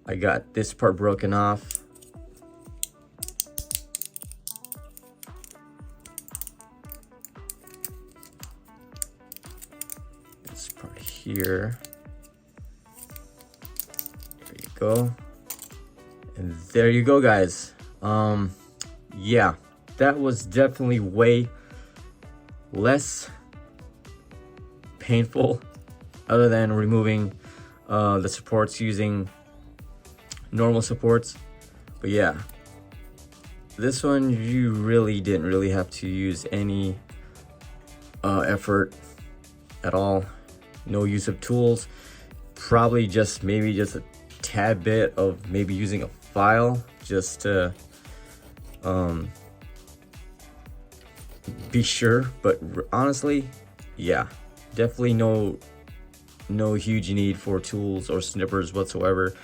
I got this part broken off. This part here. There you go. And there you go, guys. Yeah, that was definitely way less painful other than removing the supports using normal supports. But yeah, this one you really didn't really have to use any effort at all. No use of tools. Probably just maybe just a tad bit of maybe using a file just to be sure. But honestly, yeah, definitely no huge need for tools or snippers whatsoever.